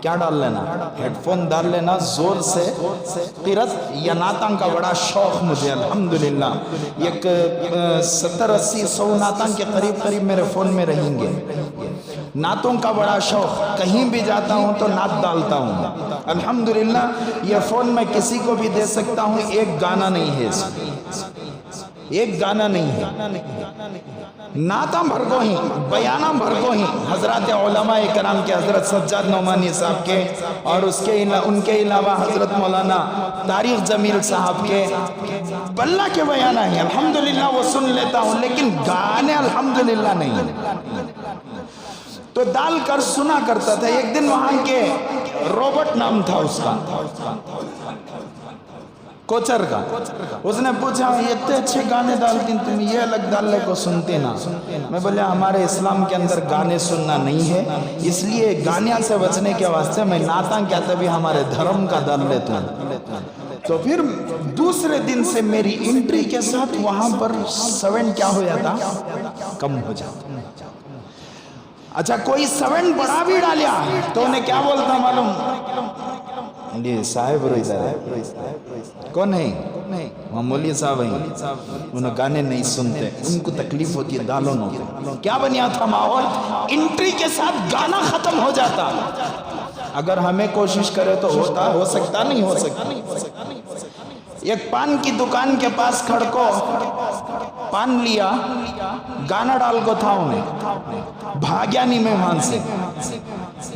کیا ڈال لینا، ہیڈ فون ڈال لینا زور سے، قرت یا نعتاں کا بڑا شوق مجھے الحمدللہ، ایک 70-80-100 نعتاں کے قریب میرے فون میں رہیں گے، نعتوں کا بڑا شوق، کہیں بھی جاتا ہوں تو نعت ڈالتا ہوں الحمدللہ۔ یہ فون میں کسی کو بھی دے سکتا ہوں، ایک گانا نہیں ہے اس میں، ایک گانا نہیں ہے، نعتاں بھر کو ہی، بیانہ بھر کو ہی، حضرات علماء کرام کے حضرت سجاد نعمانی صاحب کے اور ان کے علاوہ حضرت مولانا طارق جمیل صاحب کے بلہ کے بیانہ ہیں، الحمدللہ وہ سن لیتا ہوں، لیکن گانے الحمدللہ نہیں۔ تو ڈال کر سنا کرتا تھا۔ ایک دن وہاں کے روبرٹ نام تھا اس کا، کوچر کا، اس نے پوچھا اتنے اچھے گانے ڈالتی تم یہ الگ ڈالنے کو سنتے نا؟ میں بولیا ہمارے اسلام کے اندر گانے سننا نہیں ہے، اس لیے گانیاں سے بچنے کے واسطے میں نعتاں کیا تبھی ہمارے دھرم کا ڈال لیتا ہوں۔ تو پھر دوسرے دن سے میری انٹری کے ساتھ وہاں پر ساؤنڈ کیا ہو جاتا، کم ہو جاتا۔ اچھا کوئی ساؤنڈ بڑا بھی ڈالیا تو انہیں کیا بولتا معلوم، یہ صاحب رو ادھر ہے، کون ہے؟ مولوی صاحب ہیں، انہیں گانے نہیں سنتے، ان کو تکلیف ہوتی ہے دالوں نہ۔ کیا بنیا تھا ماحول، انٹری کے ساتھ گانا ختم ہو جاتا۔ اگر ہمیں کوشش کرے تو ہوتا، ہو سکتا نہیں ہو سکتا۔ ایک پان کی دکان کے پاس کھڑ کو پان لیا، گانا ڈال کو تھا انہیں، بھاگیا نہیں میں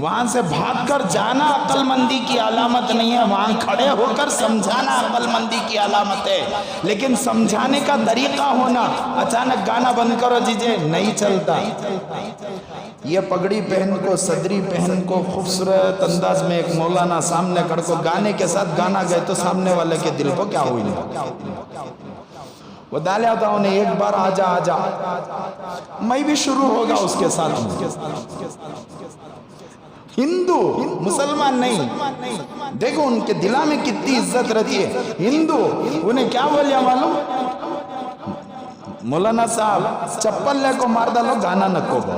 وہاں سے بھاگ کر جانا عقل مندی کی علامت نہیں ہے، وہاں کھڑے ہو کر سمجھانا عقل مندی کی علامت ہے، لیکن سمجھانے کا طریقہ ہونا، اچانک گانا بند کرو جیجے نہیں چلتا۔ یہ پگڑی پہن کو، صدری پہن کو، خوبصورت انداز میں ایک مولانا سامنے کھڑ کو گانے کے ساتھ گانا گئے تو سامنے والے کے دل کو کیا ہوئی نہیں، بتا لیتا انہیں ایک بار آجا آجا، میں بھی شروع ہوگا اس کے ساتھ میں. ہندو مسلمان نہیں، دیکھو ان کے دلوں میں کتنی عزت رہتی ہے. ہندو انہیں کیا بولیا معلوم؟ مولانا صاحب چپل لے کو مار ڈالو گانا نکو گو.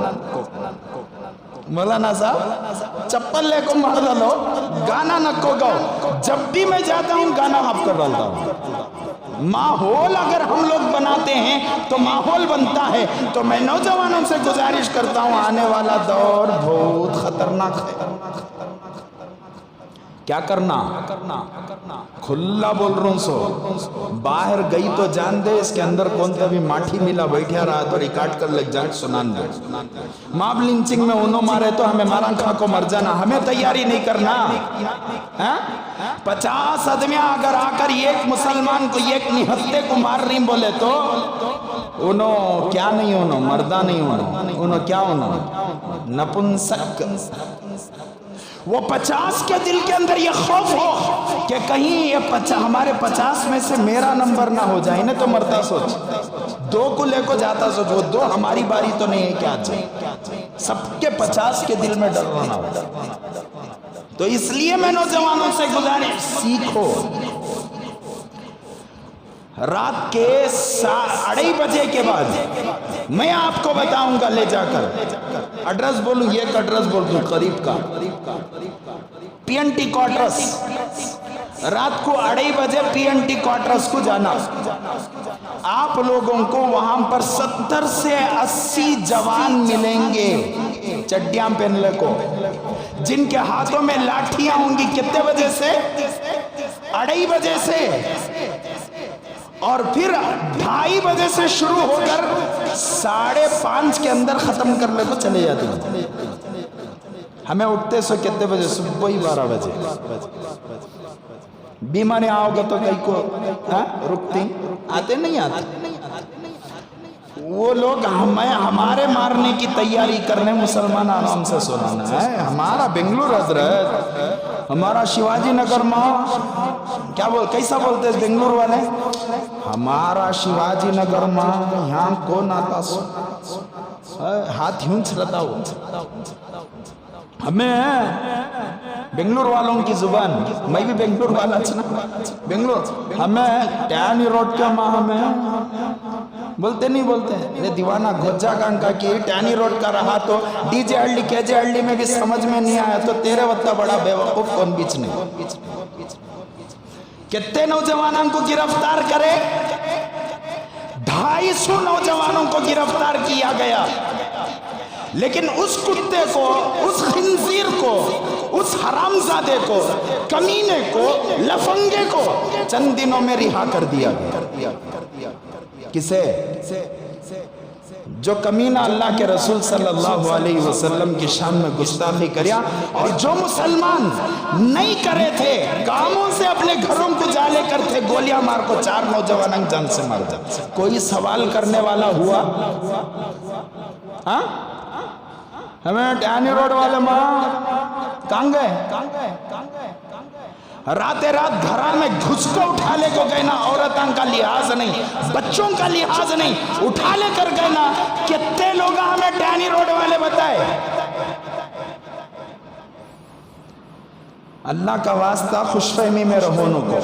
مولانا صاحب چپل لے کو مار ڈالو گانا نکو گاؤ. جب بھی میں جاتا ہوں گانا آپ کر ڈالتا ہوں. ماحول اگر ہم لوگ بناتے ہیں تو ماحول بنتا ہے. تو میں نوجوانوں سے گزارش کرتا ہوں، آنے والا دور بہت خطرناک ہے. کیا کرنا؟ کھلا بول رہا ہوں سو باہر گئی تو جان دے اس کے اندر کون تھا بھی ماٹھی ملا بیٹھیا رہا تو ریکارڈ کر لگ جان سنان دے. ماب لنچنگ میں انہوں مارے تو ہمیں مارا کھا کو مر جانا، ہمیں تیاری نہیں کرنا. 50 آدمیاں اگر آ کر ایک مسلمان کو ایک نہتے کو مار رہی بولے تو انہوں کیا نہیں، انہوں مردہ نہیں، انہوں کیا، انہوں نپنسک. وہ 50 کے دل کے اندر یہ خوف ہو کہ کہیں یہ ہمارے 50 میں سے میرا نمبر نہ ہو جائے. انہیں تو مرتا سوچ، 2 کو لے کو جاتا سوچ، وہ 2 ہماری باری تو نہیں ہے کیا جائے. سب کے 50 کے دل میں ڈر رہنا ہو. تو اس لیے میں نوجوانوں سے گزارش، سیکھو. رات کے 2:30 بجے کے بعد میں آپ کو بتاؤں گا لے جا کر ایڈریس بولوں، ایک ایڈریس بول دوں قریب کا، پی این ٹی کوارٹرز. رات کو 2:30 بجے پی این ٹی کوارٹرز کو جانا. آپ لوگوں کو وہاں پر 70 سے 80 جوان ملیں گے چڈیاں پہنلے کو، جن کے ہاتھوں میں لاٹھیاں ہوں گی. کتنے بجے سے؟ 2:30 بجے سے. اور پھر 2:30 بجے سے شروع ہو کر 5:30 کے اندر ختم کرنے کو چلے جاتے ہیں. ہمیں اٹھتے سو کتنے بجے؟ صبح ہی 12 بجے. بیماری آؤ گا تو کئی کو رکتی آتے نہیں آتے. وہ لوگ ہمارے مارنے کی تیاری کرنے مسلمان آرام سے سنانا ہے. ہمارا بنگلور حضرت، ہمارا شیواجی نگر ماں کیا کیسا بولتے ہیں بنگلور والے؟ ہمارا شیواجی نگر ماں یہاں کون آتا سو ہاتھ یوں چلتا ہو. ہمیں بنگلور والوں کی زبان، میں بھی بنگلور والا چھنا بنگلور، ہمیں ٹیانی روڈ کا ماں ہمیں بولتے نہیں بولتے. یہ دیوانہ گھوجا گانکا کی ٹیانی روڈ کا رہا تو ڈی جے ہلڈی کے جے ہلڈی میں بھی سمجھ میں نہیں آیا تو تیرے وقت بڑا بے وقوف کون بیچ نہیں. کتنے نوجوانوں کو گرفتار کرے؟ 250 نوجوانوں کو گرفتار کیا گیا. لیکن اس کتے کو، اس خنزیر کو، اس حرامزادے کو، کمینے کو، لفنگے کو چند دنوں میں رہا کر دیا گیا. کسے؟ جو کمینہ اللہ کے رسول صلی اللہ علیہ وسلم کی شان میں گستاخی کریا، اور جو مسلمان نہیں کرے تھے کاموں سے اپنے گھروں کو جا لے کر تھے، گولیاں مار کو 4 نوجوانوں جان سے مار جا. کوئی سوال کرنے والا ہوا؟ ہاں ہمیں ٹیانی روڈ والے ماں کہاں گئے؟ رات گھران میں گھس کو اٹھا لے کو گئے نا. عورتوں کا لحاظ نہیں، بچوں کا لحاظ نہیں، اٹھا لے کر گئے نا. کتنے لوگ ہمیں ٹیانی روڈ والے بتائے؟ اللہ کا واسطہ خوش فہمی میں رہو نو کو.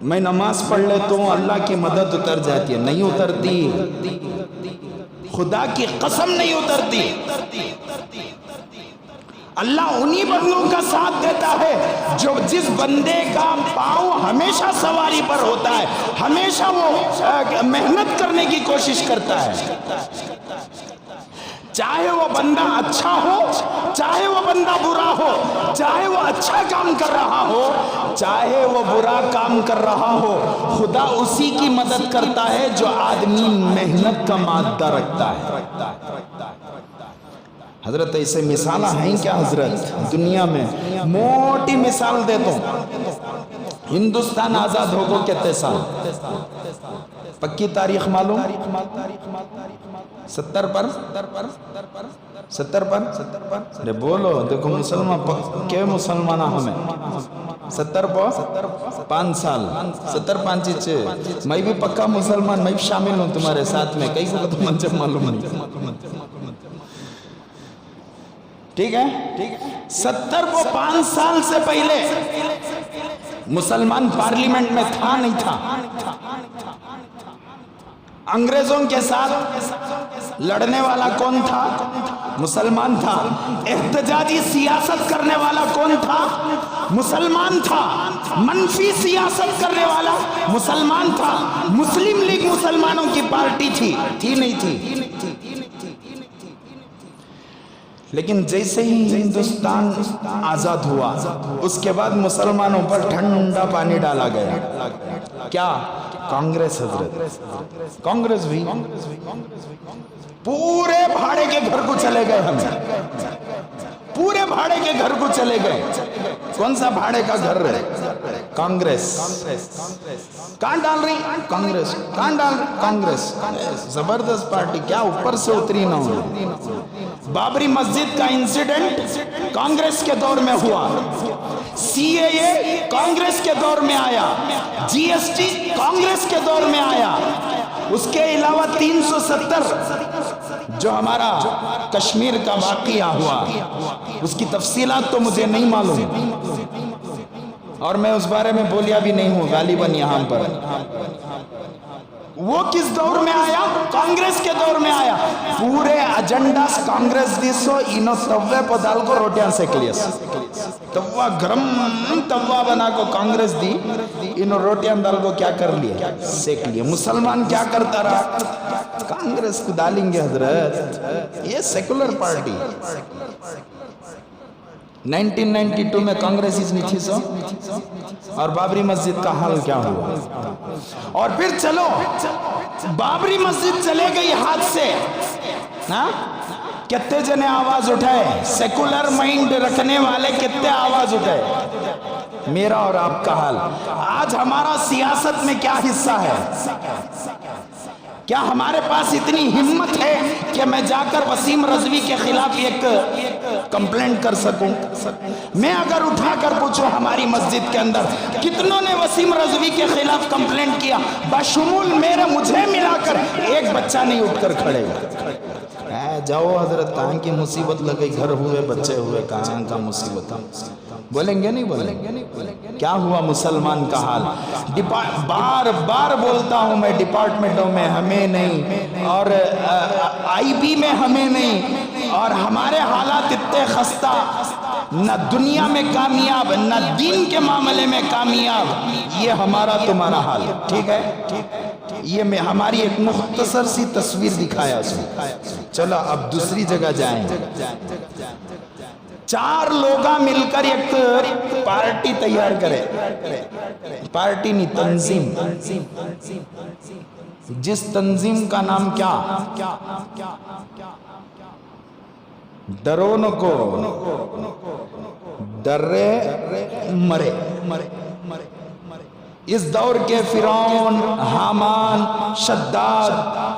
میں نماز پڑھ لیتا ہوں، اللہ کی مدد اتر جاتی ہے. نہیں اترتی، خدا کی قسم نہیں اترتی. اللہ انہی بندوں کا ساتھ دیتا ہے جو جس بندے کا پاؤں ہمیشہ سواری پر ہوتا ہے، ہمیشہ وہ محنت کرنے کی کوشش کرتا ہے. چاہے وہ بندہ اچھا ہو، چاہے وہ بندہ برا ہو، چاہے وہ اچھا کام کر رہا ہو، چاہے وہ برا کام کر رہا ہو، خدا اسی کی مدد کرتا ہے جو آدمی محنت کا مادہ رکھتا ہے. حضرت ایسے مثالہ ہیں کیا حضرت دنیا میں؟ موٹی مثال دیتا ہوں. ہندوستان آزاد ہوگو کتنے سال؟ پکی تاریخ معلوم؟ 70 پر 70 پر ارے بولو دیکھو مسلمان پکے مسلمان ہمیں 70 پر 5 سال 70 5 6 میں بھی پکا مسلمان میں بھی شامل ہوں تمہارے ساتھ میں کئی کو تو منجب معلوم نہیں ٹھیک ہے 70 کو 5 سال سے پہلے مسلمان پارلیمنٹ میں تھا نہیں تھا انگریزوں کے ساتھ لڑنے والا کون تھا مسلمان تھا احتجاجی سیاست کرنے والا کون تھا مسلمان تھا منفی سیاست کرنے والا مسلمان تھا مسلم لیگ مسلمانوں کی پارٹی تھی نہیں تھی لیکن جیسے ہی ہندوستان آزاد ہوا اس کے بعد مسلمانوں پر ٹھنڈا پانی ڈالا گیا کیا کانگریس حضرت کانگریس بھی پورے بھاڑے کے گھر کو چلے گئے ہم پورے بھاڑے کے گھر کو چلے گئے کون سا بھاڑے کا گھر ہے کانگریس کہاں ڈال رہی کانگریس کہاں ڈال کانگریس زبردست پارٹی کیا اوپر سے اتری نہ ہو بابری مسجد کا انسیڈنٹ کانگریس کے دور میں ہوا سی اے اے کانگریس کے دور میں آیا جی ایس ٹی کانگریس کے دور میں آیا اس کے علاوہ 370 جو ہمارا کشمیر کا واقعہ ہوا اس کی تفصیلات تو مجھے نہیں معلوم اور میں اس بارے میں بولیا بھی نہیں ہوں غالباً یہاں پر وہ کس دور میں آیا کانگریس کے دور میں آیا پورے ایجنڈاس کانگریس دیسو انو توے پدال کو روٹیاں سیک لیس توا گرم توا بنا کو کانگریس دی انو روٹیاں دال کو کیا کر لیے سیک لیے مسلمان کیا کرتا رہا کانگریس کو ڈالیں گے حضرت یہ سیکولر پارٹی 1992 میں کانگریسیز نہیں تھی سو اور بابری مسجد کا حال کیا ہوا اور پھر چلو بابری مسجد چلے گئی ہاتھ سے کتنے جنے آواز اٹھائے سیکولر مائنڈ رکھنے والے کتنے آواز اٹھائے میرا اور آپ کا حال آج ہمارا سیاست میں کیا حصہ ہے کیا ہمارے پاس اتنی ہمت ہے کہ میں جا کر وسیم رضوی کے خلاف ایک کمپلینٹ کر سکوں میں اگر اٹھا کر پوچھوں ہماری مسجد کے اندر کتنوں نے وسیم رضوی کے خلاف کمپلینٹ کیا بشمول مجھے ملا کر ایک بچہ نہیں اٹھ کر کھڑے گا جاؤ حضرت کہاں کی مصیبت لگئی گھر ہوئے بچے ہوئے کہاں کا مصیبت بولیں گے نہیں بولیں کیا ہوا مسلمان کا حال بار بار بولتا ہوں میں ڈپارٹمنٹوں میں ہمیں نہیں اور آئی بی میں ہمیں نہیں اور ہمارے حالات اتنے خستہ نہ دنیا میں کامیاب نہ دین کے معاملے میں کامیاب یہ ہمارا تمہارا حال ٹھیک ہے یہ میں ہماری ایک مختصر سی تصویر دکھایا اس میں چلو اب دوسری جگہ جائیں 4 لوگاں مل کر ایک پارٹی تیار کرے پارٹی نہیں تنظیم جس تنظیم کا نام کیا ڈرو کو ڈرے مرے اس دور کے فرعون حامان شداد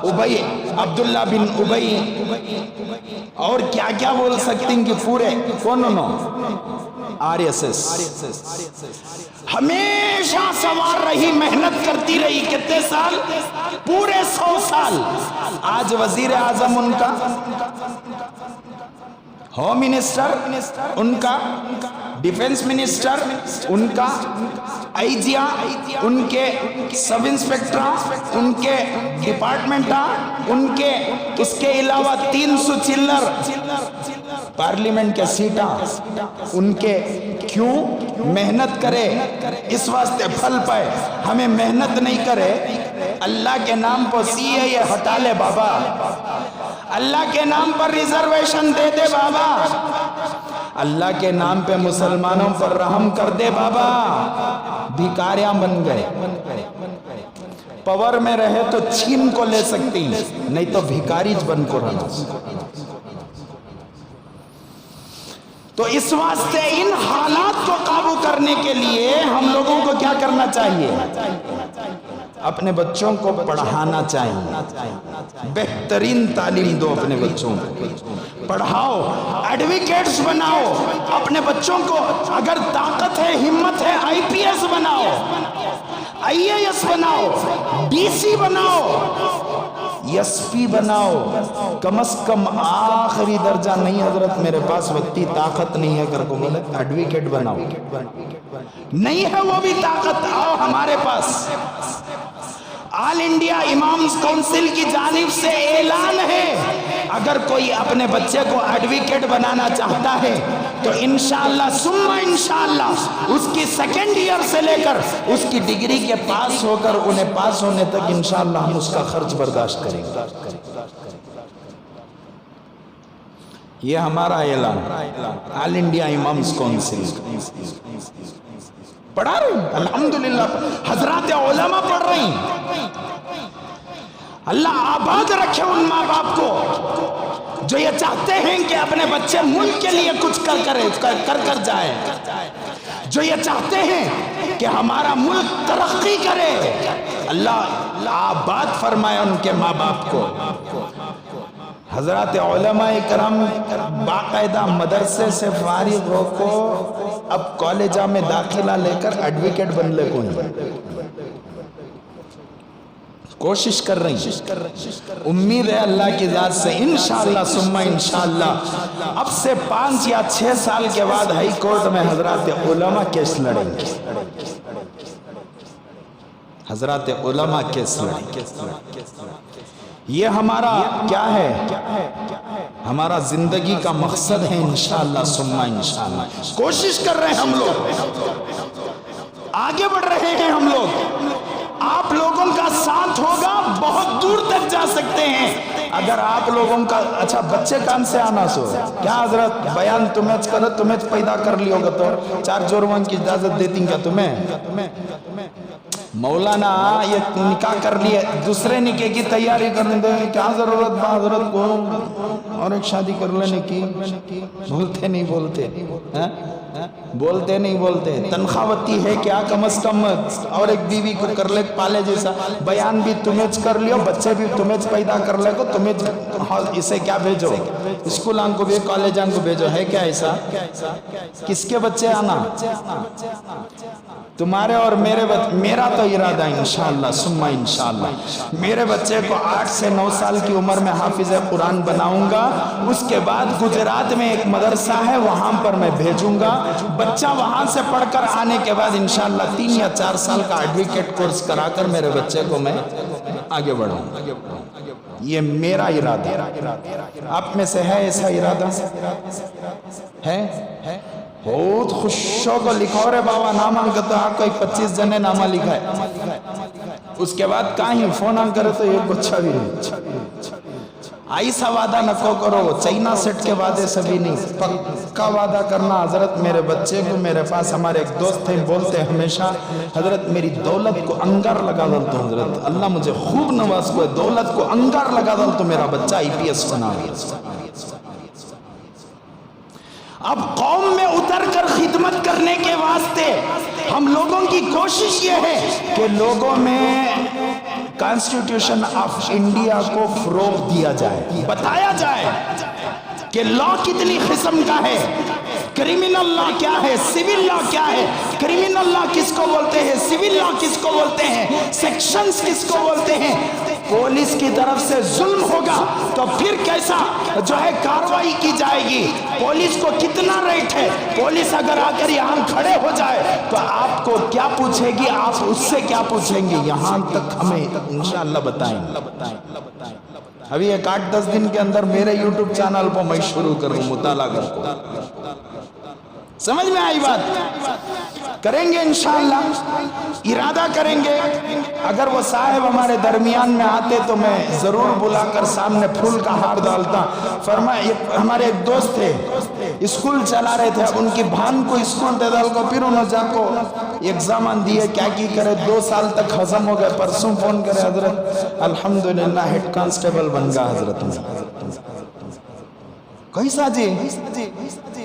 ابی عبداللہ بن ابی اور کیا کیا بول سکتے ہیں کہ پورے کون آر ایس ایس ہمیشہ سوار رہی محنت کرتی رہی کتنے سال پورے 100 سال آج وزیر اعظم ان کا ہوم منسٹر ان کا ڈیفنس منسٹر ان کا آئی جی ان کے سب انسپیکٹر ان کے ڈپارٹمنٹ ان کے اس کے علاوہ 300 چلر پارلیمنٹ کے سیٹاں ان کے کیوں محنت کرے اس واسطے پھل پائے ہمیں محنت نہیں کرے اللہ کے نام پر سی اے یہ ہٹا لے بابا اللہ کے نام پر ریزرویشن دے دے بابا اللہ کے نام پہ مسلمانوں پر رحم کر دے بابا بھیکاریاں بن گئے پاور میں رہے تو چھین کو لے سکتی نہیں تو بھیکاری بن کو رہنا تو اس واسطے ان حالات کو قابو کرنے کے لیے ہم لوگوں کو کیا کرنا چاہیے اپنے بچوں کو پڑھانا چاہیے، بہترین تعلیم دو اپنے بچوں کو، پڑھاؤ، ایڈوکیٹس بناؤ اپنے بچوں کو، اگر طاقت ہے ہمت ہے آئی پی ایس بناؤ، آئی اے ایس بناؤ، ڈی سی بناؤ، ایس پی بناؤ، کم از کم آخری درجہ نہیں حضرت میرے پاس وقتی طاقت نہیں ہے کر کو بولے ایڈوکیٹ بناؤ، نہیں ہے وہ بھی طاقت، آؤ ہمارے پاس۔ آل انڈیا امامز کونسل کی جانب سے اعلان ہے، اگر کوئی اپنے بچے کو ایڈوکیٹ بنانا چاہتا ہے تو انشاءاللہ ثم انشاءاللہ اس کی سیکنڈ ایئر سے لے کر اس کی ڈگری کے پاس ہو کر انہیں پاس ہونے تک انشاءاللہ ہم اس کا خرچ برداشت کریں گے۔ یہ ہمارا اعلان آل انڈیا امامز کونسل، پڑھا رہے ہیں الحمدللہ، حضرات علماء پڑھ رہے ہیں۔ اللہ آباد رکھے ان ماں باپ کو جو یہ چاہتے ہیں کہ اپنے بچے ملک کے لیے کچھ کر جائیں، جو یہ چاہتے ہیں کہ ہمارا ملک ترقی کرے، اللہ آباد فرمائے ان کے ماں باپ کو۔ حضرات علماء کرام باقاعدہ مدرسے سے فارغ ہو کو اب کالجہ میں داخلہ لے کر ایڈوکیٹ بن لے کوئی کوشش کر رہی ہیں، امید ہے اللہ کی ذات سے انشاءاللہ ثم انشاءاللہ اب سے 5 یا 6 سال کے بعد ہائی کورٹ میں حضرات علماء کیس لڑیں گے، حضرات علماء کیس لڑیں گے۔ یہ ہمارا کیا ہے؟ ہمارا زندگی کا مقصد ہے انشاءاللہ ثم انشاءاللہ، کوشش کر رہے ہیں ہم لوگ، آگے بڑھ رہے ہیں ہم لوگ، آپ لوگوں کا ساتھ ہوگا بہت دور تک جا سکتے ہیں اگر آپ لوگوں کا۔ اچھا بچے کان سے آنا سو کیا حضرت بیان تمہیں کرو، تمہیں پیدا کر لی ہوگا تو 4 جوروان کی اجازت دیتی کیا تمہیں؟ مولانا یہ نکاح کر لیے، دوسرے نکاح کی تیاری کرنے دیں، کیا ضرورت با حضرت کو اور ایک شادی کر لینے کی؟ بولتے نہیں بولتے، بولتے نہیں بولتے، تنخواہ وتی ہے کیا کم از کم، اور ایک بیوی کو کر لے پالے جیسا، بیان بھی تمہیں کر لیو، بچے بھی تمہیں پیدا کر لے کو، تمہیں اسے کیا بھیجو، اسکولان کو بھی کالجان کو بھیجو، ہے کیا ایسا؟ کس کے بچے آنا؟ تمہارے اور میرا تو ارادہ ہے انشاءاللہ ثم انشاءاللہ میرے بچے کو 8 سے 9 سال کی عمر میں حافظ قرآن بناؤں گا، اس کے بعد گجرات میں ایک مدرسہ ہے وہاں پر میں بھیجوں گا، بچہ وہاں سے پڑھ کر آنے کے بعد انشاءاللہ 3 یا 4 سال کا ایڈوکیٹ کورس کرا کر میرے بچے کو میں آگے بڑھاؤں۔ یہ میرا ارادہ ہے، آپ میں سے ہے ایسا ارادہ؟ ہے؟ بہت خوشوں کو لکھو رے بابا نامہ کہتا آپ کو 25 جنے نامہ لکھا ہے، اس کے بعد کہیں فون آن کرے تو ایک بچہ بھی نہیں، ایسا وعدہ نکو کرو، چائنا سیٹ کے وعدے سے بھی نہیں، پکا وعدہ کرنا۔ حضرت میرے بچے کو میرے پاس ہمارے ایک دوست تھے بولتے ہمیشہ حضرت میری دولت کو انگار لگا دل تو حضرت اللہ مجھے خوب نواز کو دولت کو انگار لگا دل تو میرا بچہ IPS بنا گیا۔ اب قوم میں اتر کر خدمت کرنے کے واسطے ہم لوگوں کی کوشش یہ ہے کہ لوگوں میں کانسٹیٹیوشن آف انڈیا کو فروغ دیا جائے، بتایا جائے کہ لا کتنی قسم کا ہے، کرمینل لا کیا ہے، سیول لا کیا ہے، کرمینل لا کس کو بولتے ہیں، سیول لا کس کو بولتے ہیں، سیکشنز کس کو بولتے ہیں۔ پولیس کی طرف سے ظلم ہوگا تو پھر کیسا جو ہے کاروائی کی جائے گی، پولیس کو کتنا ریٹ ہے، پولیس اگر آ کر یہاں کھڑے ہو جائے تو آپ کو کیا پوچھے گی، آپ اس سے کیا پوچھیں گے، یہاں تک ہمیں انشاءاللہ بتائیں۔ ابھی ایک 8-10 دن کے اندر میرے یوٹیوب چینل پر میں شروع کروں مطالعہ کو، سمجھ میں آئی بات؟ کریں گے انشاءاللہ، ارادہ کریں گے۔ اگر وہ صاحب ہمارے درمیان میں آتے تو میں ضرور بلا کر سامنے پھول کا ہار ڈالتا۔ فرمایا ہمارے ایک دوست تھے، اسکول چلا رہے تھے، اب ان کی بھان کو اسکول دے ڈال کو، پھر انہوں جا کو ایگزامان دیے، کیا کی کرے، 2 سال تک ہضم ہو گئے، پرسوں فون کرے حضرت الحمدللہ ہیڈ کانسٹیبل بن گیا حضرت میں۔ کیسا جی؟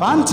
5